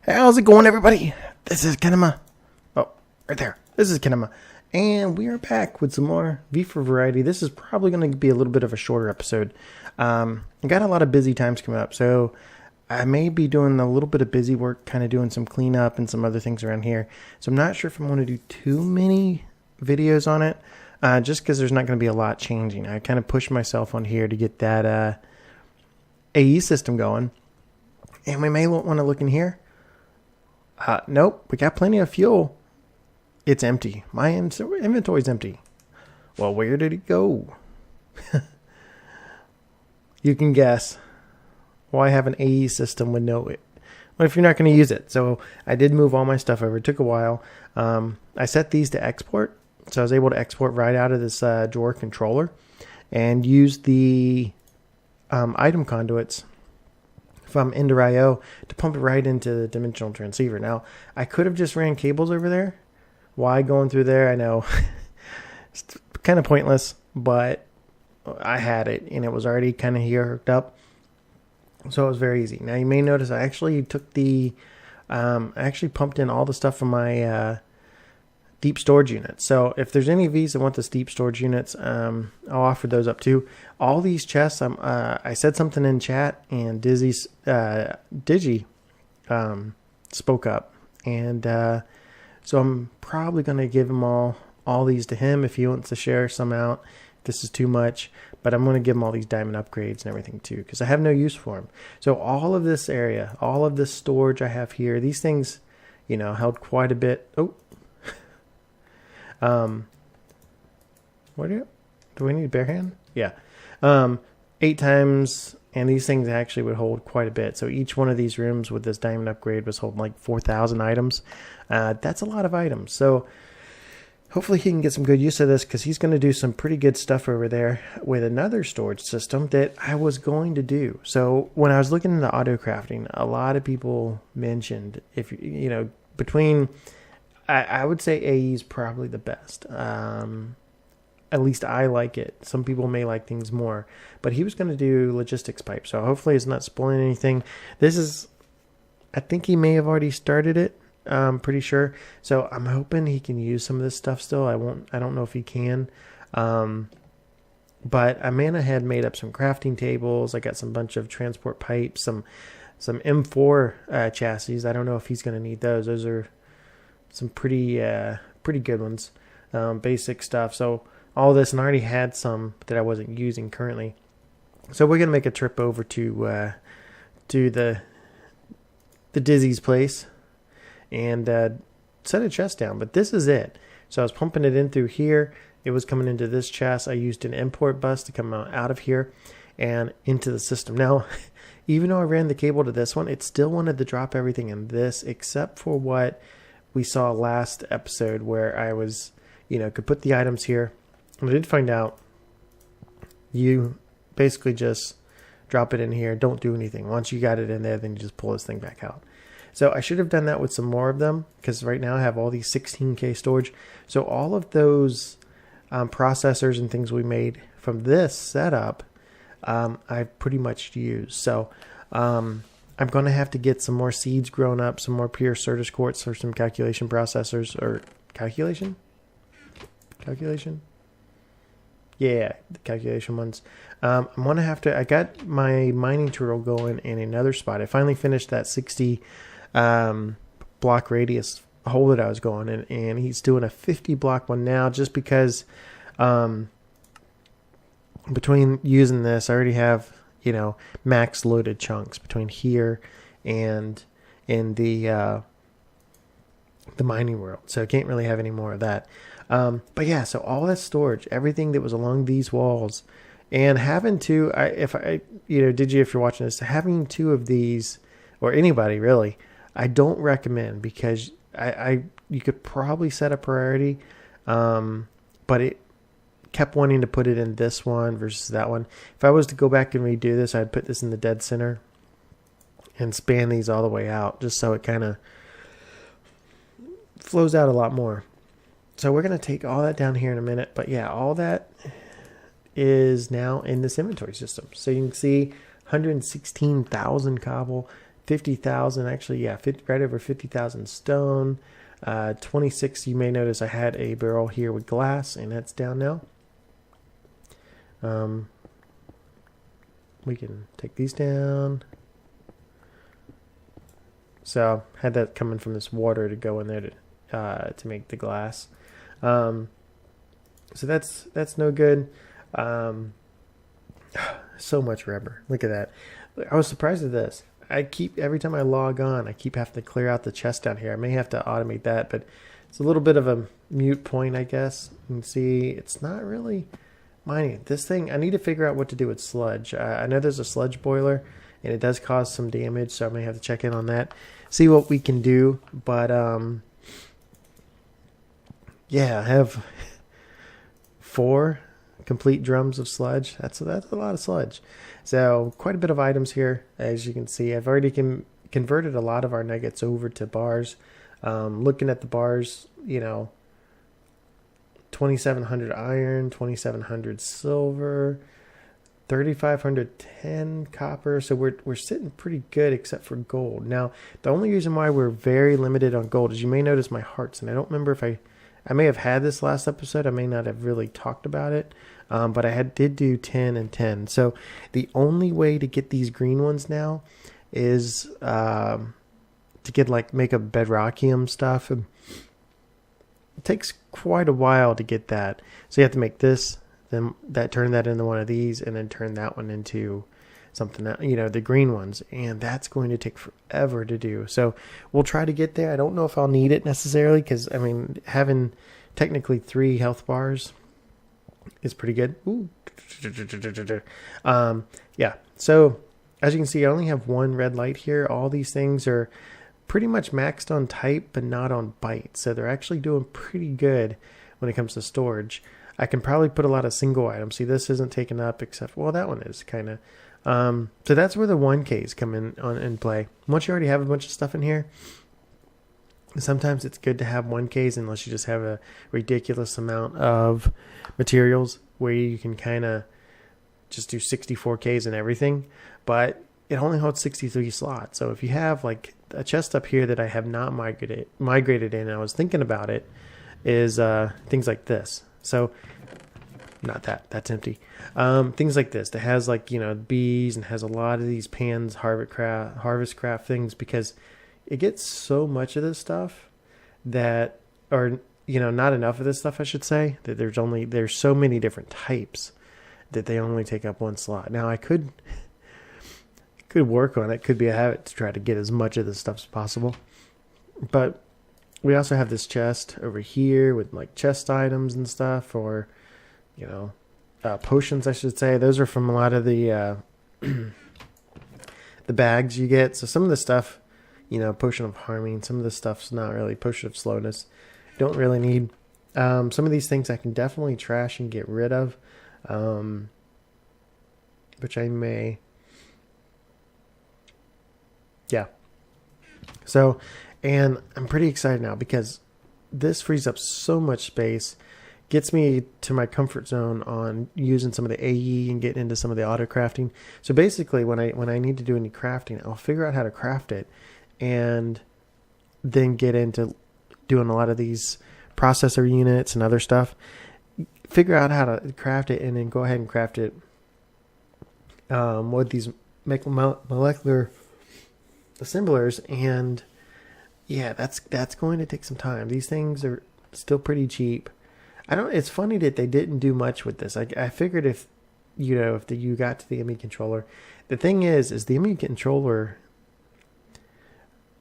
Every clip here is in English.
How's it going, everybody? This is Kinema. Oh, right there. This is Kinema. And we are back with some more V4Variety. This is probably going to be a little bit of a shorter episode. I got a lot of busy times coming up, so I may be doing a little bit of busy work, kind of doing some cleanup and some other things around here. So I'm not sure if I'm going to do too many videos on it, just because there's not going to be a lot changing. I kind of pushed myself on here to get that AE system going. And we may want to look in here. Nope, we got plenty of fuel. It's empty. My inventory's empty. Well, where did it go? You can guess. Why have an AE system with no... Well, if you're not going to use it. So I did move all my stuff over. It took a while. I set these to export. So I was able to export right out of this drawer controller. And use the item conduits from Ender.io to pump it right into the dimensional transceiver. Now, I could have just ran cables over there. Why going through there? I know it's kind of pointless, but I had it and it was already kind of here hooked up. So it was very easy. Now you may notice I actually took I actually pumped in all the stuff from my deep storage units. So if there's any of these that want this deep storage units, I'll offer those up too. All these chests, I said something in chat, and Digi spoke up, and so I'm probably going to give him all these to him if he wants to share some out. This is too much, but I'm going to give him all these diamond upgrades and everything too, because I have no use for them. So all of this area, all of this storage I have here, these things, held quite a bit. Oh. What do we need a bare hand? Yeah. 8 times, and these things actually would hold quite a bit. So each one of these rooms with this diamond upgrade was holding like 4,000 items. That's a lot of items. So hopefully he can get some good use of this, because he's going to do some pretty good stuff over there with another storage system that I was going to do. So when I was looking into auto crafting, a lot of people mentioned between... I would say AE is probably the best. At least I like it. Some people may like things more. But he was going to do logistics pipe. So hopefully it's not spoiling anything. I think he may have already started it. I'm pretty sure. So I'm hoping he can use some of this stuff still. I don't know if he can. But I had made up some crafting tables. I got some bunch of transport pipes. Some M4 chassis. I don't know if he's going to need those. Those are... some pretty good ones, basic stuff. So all this, and I already had some that I wasn't using currently. So we're gonna make a trip over to the Dizzy's place and set a chest down. But this is it. So I was pumping it in through here. It was coming into this chest. I used an import bus to come out of here and into the system. Now, even though I ran the cable to this one, it still wanted to drop everything in this, except for what we saw last episode, where I was, could put the items here. And I did find out you basically just drop it in here. Don't do anything. Once you got it in there, then you just pull this thing back out. So I should have done that with some more of them, because right now I have all these 16K storage. So all of those processors and things we made from this setup, I've pretty much used. So, I'm going to have to get some more seeds grown up, some more pure Certus quartz for some calculation processors, or calculation? Yeah, the calculation ones. I'm going to have to, I got my mining turtle going in another spot. I finally finished that 60 block radius hole that I was going in, and he's doing a 50 block one now, just because between using this, I already have... max loaded chunks between here and in the mining world. So I can't really have any more of that. But yeah, so all that storage, everything that was along these walls, and having if you're watching this, having 2 of these, or anybody really, I don't recommend, because you could probably set a priority, but it kept wanting to put it in this one versus that one. If I was to go back and redo this, I'd put this in the dead center and span these all the way out, just so it kind of flows out a lot more. So we're going to take all that down here in a minute. But yeah, all that is now in this inventory system. So you can see 116,000 cobble, 50,000, actually, yeah, right over 50,000 stone. 26, you may notice I had a barrel here with glass, and that's down now. We can take these down. So had that coming from this water to go in there to make the glass. So that's no good. So much rubber. Look at that. I was surprised at this. Every time I log on, I keep having to clear out the chest down here. I may have to automate that, but it's a little bit of a mute point, I guess. You can see it's not really mining. This thing, I need to figure out what to do with sludge. I know there's a sludge boiler, and it does cause some damage, so I may have to check in on that, see what we can do. But yeah, I have 4 complete drums of sludge. That's a lot of sludge. So quite a bit of items here, as you can see. I've already converted a lot of our nuggets over to bars. Looking at the bars, 2,700 iron, 2,700 silver, 3,500 tin copper. So we're sitting pretty good except for gold. Now, the only reason why we're very limited on gold is you may notice my hearts, and I don't remember if I may have had this last episode. I may not have really talked about it, but I did do 10 and 10. So the only way to get these green ones now is to get make a bedrockium stuff. And it takes quite a while to get that. So you have to make this, then turn that into one of these, and then turn that one into something that, the green ones. And that's going to take forever to do. So we'll try to get there. I don't know if I'll need it necessarily, because, having technically 3 health bars is pretty good. Ooh. Yeah. So as you can see, I only have 1 red light here. All these things are pretty much maxed on type, but not on byte. So they're actually doing pretty good when it comes to storage. I can probably put a lot of single items. See, this isn't taken up except, well, that one is kind of. So that's where the 1Ks come in play. Once you already have a bunch of stuff in here, sometimes it's good to have 1Ks unless you just have a ridiculous amount of materials where you can kind of just do 64Ks and everything. But it only holds 63 slots. So if you have a chest up here that I have not migrated in, and I was thinking about it, is things like this. So not that's empty. Things like this that has bees and has a lot of these pans, harvest craft things, because it gets so much of this stuff that, or not enough of this stuff, I should say, that there's so many different types that they only take up 1 slot. Now I could work on it. Could be a habit to try to get as much of this stuff as possible. But we also have this chest over here with chest items and stuff, or potions, I should say. Those are from a lot of the the bags you get. So some of the stuff, potion of harming, some of the stuff's not really. Potion of slowness, don't really need. Some of these things I can definitely trash and get rid of, which I may. Yeah. So, and I'm pretty excited now because this frees up so much space, gets me to my comfort zone on using some of the AE and getting into some of the auto crafting. So basically, when I need to do any crafting, I'll figure out how to craft it, and then get into doing a lot of these processor units and other stuff. Figure out how to craft it, and then go ahead and craft it with these molecular assemblers. And yeah, that's going to take some time. These things are still pretty cheap. It's funny that they didn't do much with this. I figured if you got to the ME controller, the thing is the ME controller,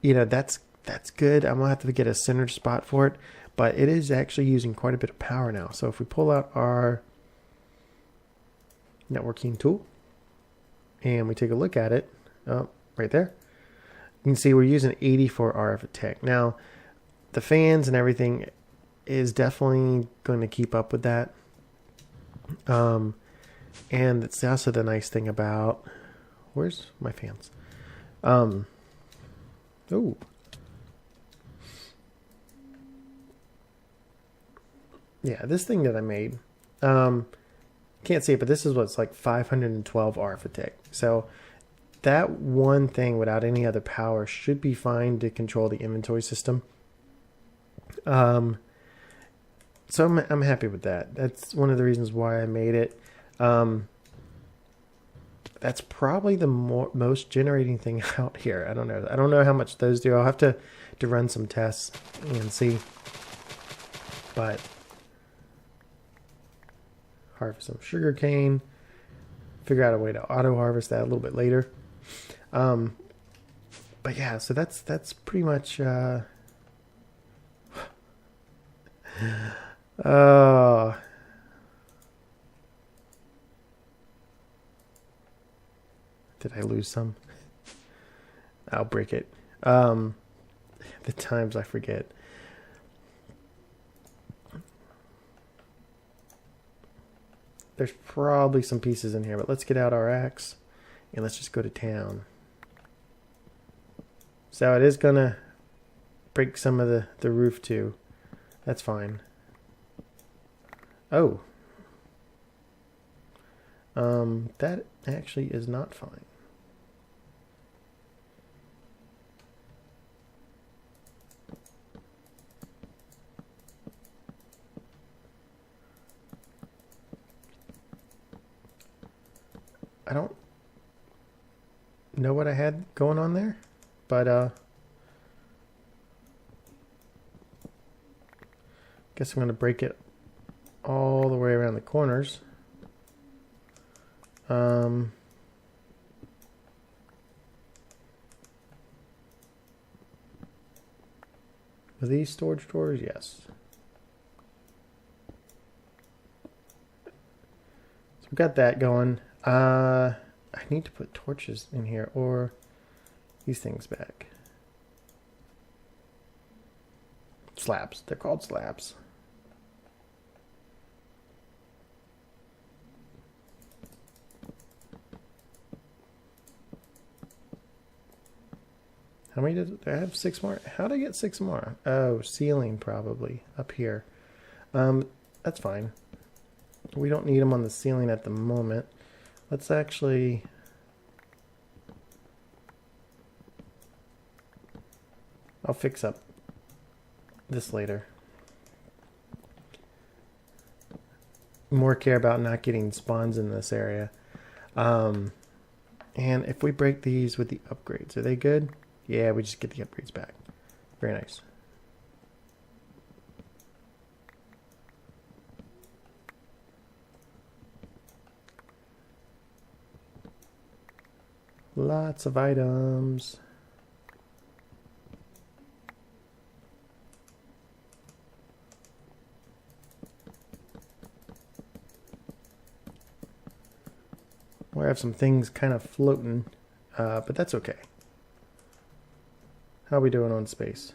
that's good. I'm gonna have to get a centered spot for it, but it is actually using quite a bit of power now. So if we pull out our networking tool and we take a look at it, right there, you can see we're using 84 RF tech. Now, the fans and everything is definitely going to keep up with that. And it's also the nice thing about, where's my fans? Oh. Yeah, this thing that I made, can't see it, but this is what's 512 RF tech. So that one thing without any other power should be fine to control the inventory system. So I'm happy with that. That's one of the reasons why I made it. That's probably the most generating thing out here. I don't know. I don't know how much those do. I'll have to run some tests and see. But harvest some sugar cane. Figure out a way to auto harvest that a little bit later. But yeah, so that's pretty much. Did I lose some? I'll break it. The times I forget. There's probably some pieces in here, but let's get out our axe and let's just go to town. So it is gonna break some of the roof too. That's fine. Oh. That actually is not fine. I don't know what I had going on there, but guess I'm going to break it all the way around the corners. Are these storage drawers? Yes. So we got that going. I need to put torches in here or these things back. Slabs. They're called slabs. How many did I have? 6 more? How did I get 6 more? Oh, ceiling probably up here. That's fine. We don't need them on the ceiling at the moment. Let's actually... I'll fix up this later. More care about not getting spawns in this area. And if we break these with the upgrades, are they good? Yeah, we just get the upgrades back. Very nice. Lots of items. We have some things kind of floating, but that's okay. How are we doing on space?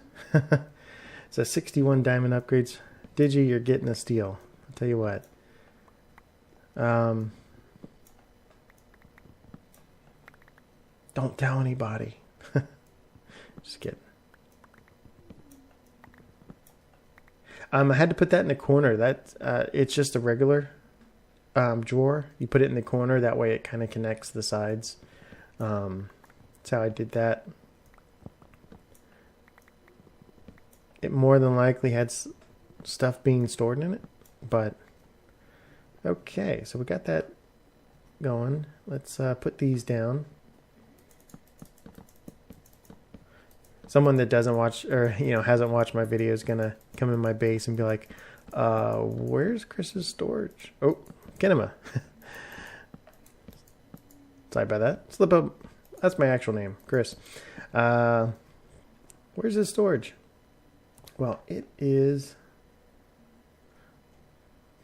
So 61 diamond upgrades. Digi, you're getting a steal. I'll tell you what. Don't tell anybody. Just kidding. I had to put that in the corner. That it's just a regular drawer. You put it in the corner. That way it kind of connects the sides. That's how I did that. It more than likely had stuff being stored in it. But okay, so we got that going. Let's put these down. Someone that doesn't watch or hasn't watched my video is gonna come in my base and be like, where's Chris's storage? Oh, Kinema. Sorry about that. Slip up. That's my actual name, Chris. Where's his storage? Well, it is.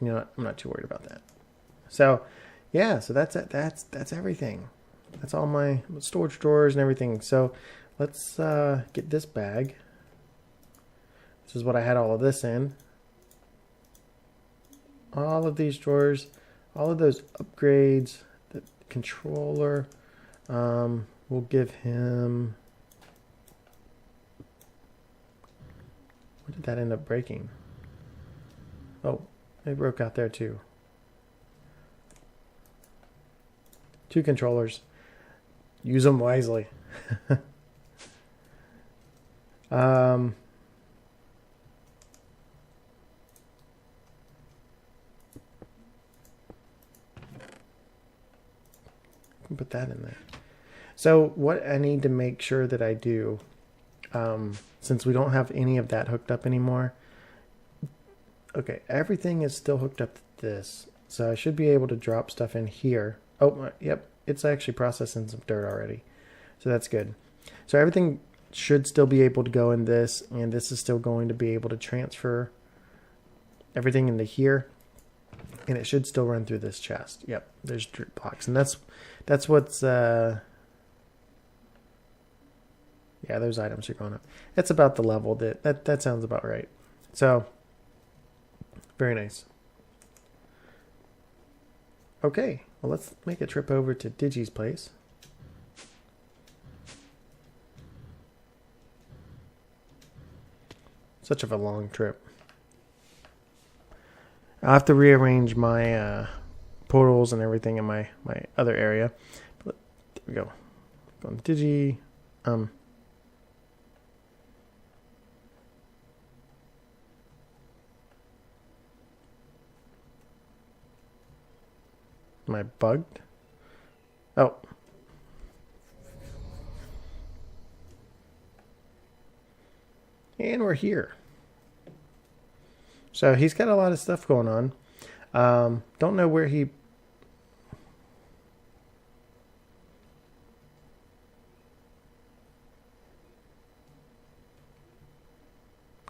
You know what? I'm not too worried about that. So, yeah. So that's it. That's everything. That's all my storage drawers and everything. So. Let's get this bag. This is what I had all of this in. All of these drawers, all of those upgrades, the controller, we'll give him... What did that end up breaking? Oh, it broke out there too. 2 controllers. Use them wisely. um, put that in there. So what I need to make sure that I do, since we don't have any of that hooked up anymore. Okay, everything is still hooked up to this. So I should be able to drop stuff in here. Oh, yep. It's actually processing some dirt already. So that's good. So everything should still be able to go in this, and this is still going to be able to transfer everything into here, and it should still run through this chest. Yep, there's dirt blocks, and that's what's yeah, those items are going up. That's about the level that sounds about right. So very nice. Okay, well, let's make a trip over to Digi's place. Such of a long trip. I'll have to rearrange my portals and everything in my other area. But there we go. Go on Digi. Am I bugged? Oh. And we're here. So he's got a lot of stuff going on. Don't know where he...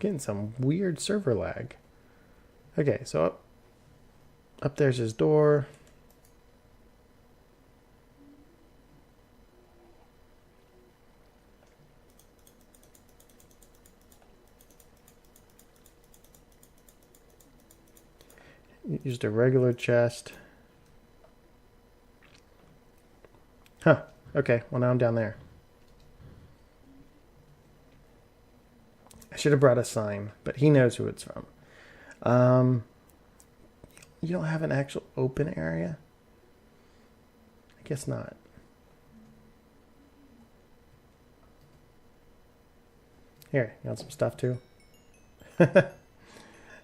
Getting some weird server lag. Okay, so up there's his door. Used a regular chest. Huh. Okay, well now I'm down there. I should have brought a sign, but he knows who it's from. You don't have an actual open area? I guess not. Here, you want some stuff too?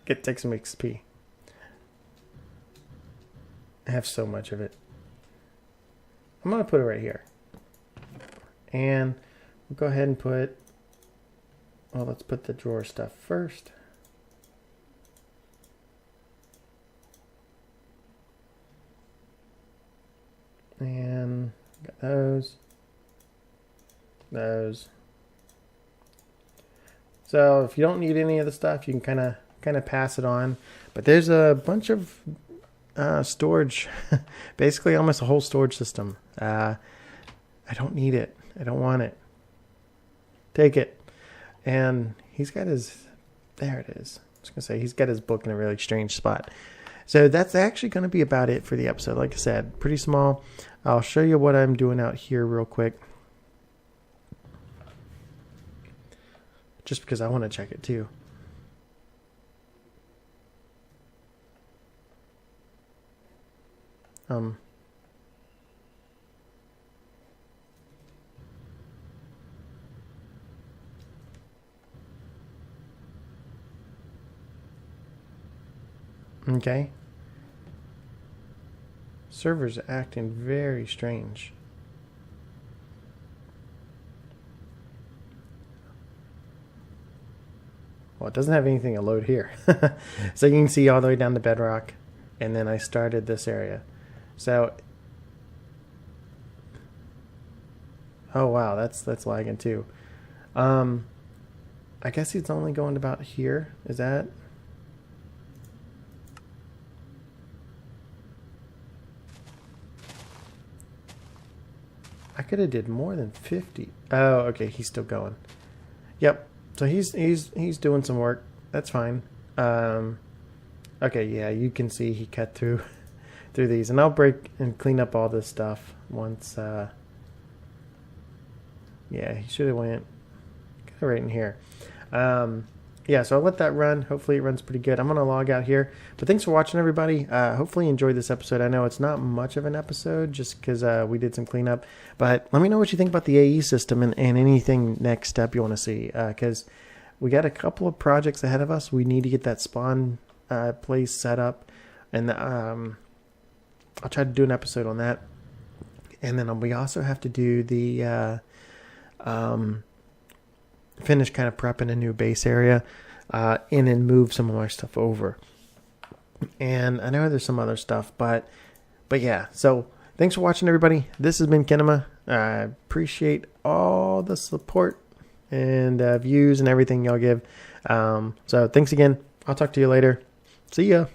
Take some XP. I have so much of it. I'm going to put it right here. And we'll go ahead and put... Well, let's put the drawer stuff first. And got those. Those. So if you don't need any of the stuff, you can kind of pass it on. But there's a bunch of storage, basically almost a whole storage system. I don't need it. I don't want it. Take it. And he's got his, there it is. I was going to say, he's got his book in a really strange spot. So that's actually going to be about it for the episode. Like I said, pretty small. I'll show you what I'm doing out here real quick. Just because I want to check it too. Okay. Server's acting very strange. Well, it doesn't have anything to load here. So you can see all the way down to bedrock. And then I started this area. So, oh wow, that's lagging too. I guess it's only going about here. Is that? I could have did more than 50. Oh, okay, he's still going. Yep. So he's doing some work. That's fine. Okay, yeah, you can see he cut through these, and I'll break and clean up all this stuff once. Yeah, he should have went right in here. yeah, so I'll let that run. Hopefully it runs pretty good. I'm going to log out here. But thanks for watching, everybody. Hopefully you enjoyed this episode. I know it's not much of an episode just because we did some cleanup. But let me know what you think about the AE system and anything next step you want to see. Because we got a couple of projects ahead of us. We need to get that spawn place set up. And I'll try to do an episode on that. And then we also have to do the finish kind of prepping a new base area and then move some of my stuff over. And I know there's some other stuff, but yeah. So thanks for watching, everybody. This has been Kinema. I appreciate all the support and views and everything y'all give. So thanks again. I'll talk to you later. See ya.